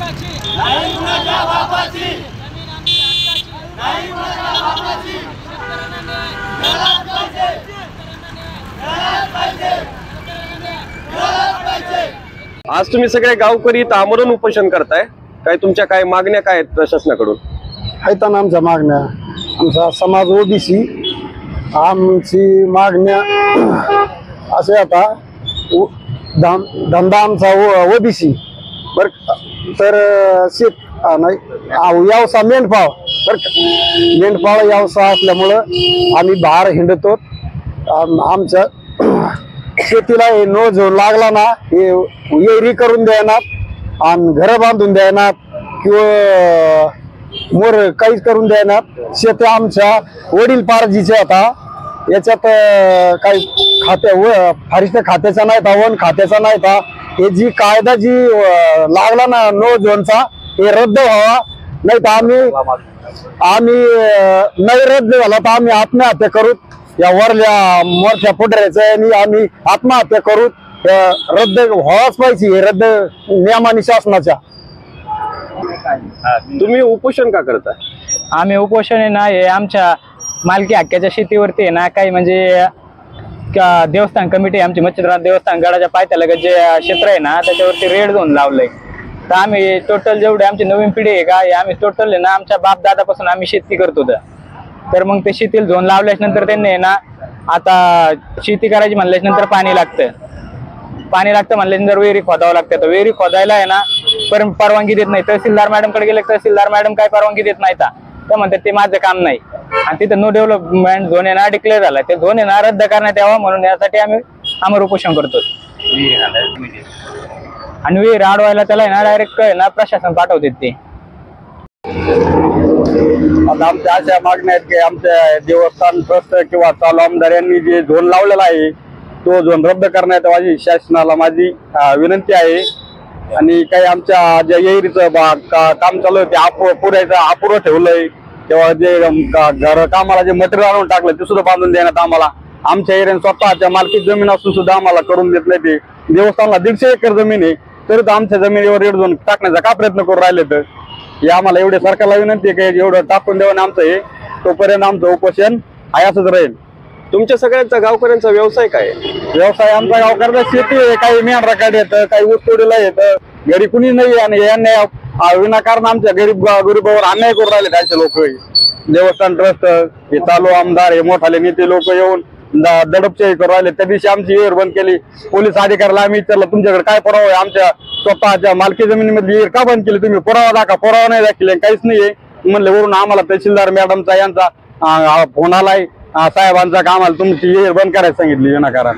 नाही कुणाच्या बापाची, नाही कुणाच्या बापाची, मिळालाच पाहिजे, मिळालाच पाहिजे, मिळालाच पाहिजे। आज तुम्ही सगळे गावकरी इथं आमरण उपोषण करताय, काय तुमच्या काय मागण्या काय आहेत प्रशासनाकडून? आहेत ना आमच्या मागण्या। आमचा समाज ओबीसी, आमची मागण्या असे आता धंदा आमचा ओबीसी बर, तर शेत नाही व्यवसाय मेंढपाळ बर, मेंढपाळ व्यवसाय असल्यामुळं आम्ही बाहेर हिंडतो। आमच्या शेतीला नो जो लागला ना हे येरी करून द्यायनात आणि घर बांधून द्यायनात किंवा मोर काहीच करून द्यायनात। शेत आमच्या वडील पारजीचे आता याच्यात काही खात्या फारिस्ट खात्याचा नाही था, वन खात्याचा नाही था। हे जी कायदा जी लागला ना नो झोनचा हे रद्द व्हावा, नाही तर आम्ही नाही रद्द झाला तर आम्ही आत्महत्या करू। या वरल्या मोठ्या पुढऱ्याचं आणि आम्ही आत्महत्या करू। रद्द व्हावाच पाहिजे, हे रद्द नियमाने शासनाच्या। तुम्ही उपोषण का करता? आम्ही उपोषण आहे ना हे आमच्या मालकी हक्काच्या शेतीवरती आहे ना, काही म्हणजे देवस्थान कमिटी आमची मच्छिंद्रनाथ देवस्थान गडाच्या पायथ्यालगत जे क्षेत्र आहे ना त्याच्यावरती रेड झोन लावलंय। तर आम्ही टोटल जेवढे आमची नवीन पिढी आहे का हे आम्ही टोटल आहे ना आमच्या बाप दादापासून आम्ही शेती करतो। तर मग ते शेतीला झोन लावल्याच्या नंतर त्यांनी आहे ना आता शेती करायची म्हणल्याच्या नंतर पाणी लागतं म्हणल्यानंतर विहिरी खोदावं लागतं। तर विहिरी खोदायला आहे ना परवानगी देत नाही। तहसीलदार मॅडम कडे गेले, तहसीलदार मॅडम काय परवानगी देत नाही, तर म्हणतात ते माझं काम नाही। आणि तिथं नो डेव्हलपमेंट झोन आहे ना डिक्लेअर झाला, ते झोन आहे ना रद्द करण्यात यावा म्हणून यासाठी आम्ही आमरण उपोषण करतो। आणि विहीर अडवायला त्याला आहे ना डायरेक्ट आहे ना प्रशासन पाठवते ते। आता आमच्या अशा मागण्या आहेत की आमच्या देवस्थान ट्रस्ट किंवा चालू आमदार यांनी जे झोन लावलेला आहे तो झोन रद्द करण्यात माझी शासनाला विनंती आहे। आणि काही आमच्या ज्या येरीचं काम चालू आहे ते पुरायचं अपुरं ठेवलंय, तेव्हा जे घर कामाला जे मटेरियल आणून टाकलं ते सुद्धा बांधून देण्यात आम्हाला आमच्या एरियाने स्वतःच्या मालकीत जमीन असून सुद्धा आम्हाला करून देत नाही। ते देवस्थानला 150 एकर जमीन आहे तरी आमच्या जमिनीवर रेड झोन टाकण्याचा का प्रयत्न करून राहिले? तर हे आम्हाला एवढे सरकारला विनंती आहे की एवढं टाकून देऊन आमचं हे तोपर्यंत आमचं उपोषण असंच राहील। तुमच्या सगळ्यांचा गावकऱ्यांचा व्यवसाय काय? व्यवसाय आमचा गावकऱ्याचा शेती आहे, काही मेंढराकाठ येतं, काही ऊसतोडीला येतं, घरी कुणी नाही। आणि यांनी विनाकारण आमच्या गरीबावर अन्याय करून राहिले असे लोक। देवस्थान ट्रस्ट हे चालू आमदार हे मोठाले नेते लोक येऊन दडपशाही करून राहिले। त्या दिवशी आमची विहीर बंद केली, पोलीस अधिकाऱ्याला आम्ही विचारलं तुमच्याकडे काय पुरावा आहे आमच्या स्वतःच्या मालकी जमिनीमधली विहीर का बंद केली तुम्ही? पुरावा दाखवा, पुरावा नाही दाखले, काहीच नाहीये म्हणले। वरून आम्हाला तहसीलदार मॅडमचा यांचा फोन आलाय साहेबांचा, आम्हाला तुमची विहीर बंद करायला सांगितली विनाकारण।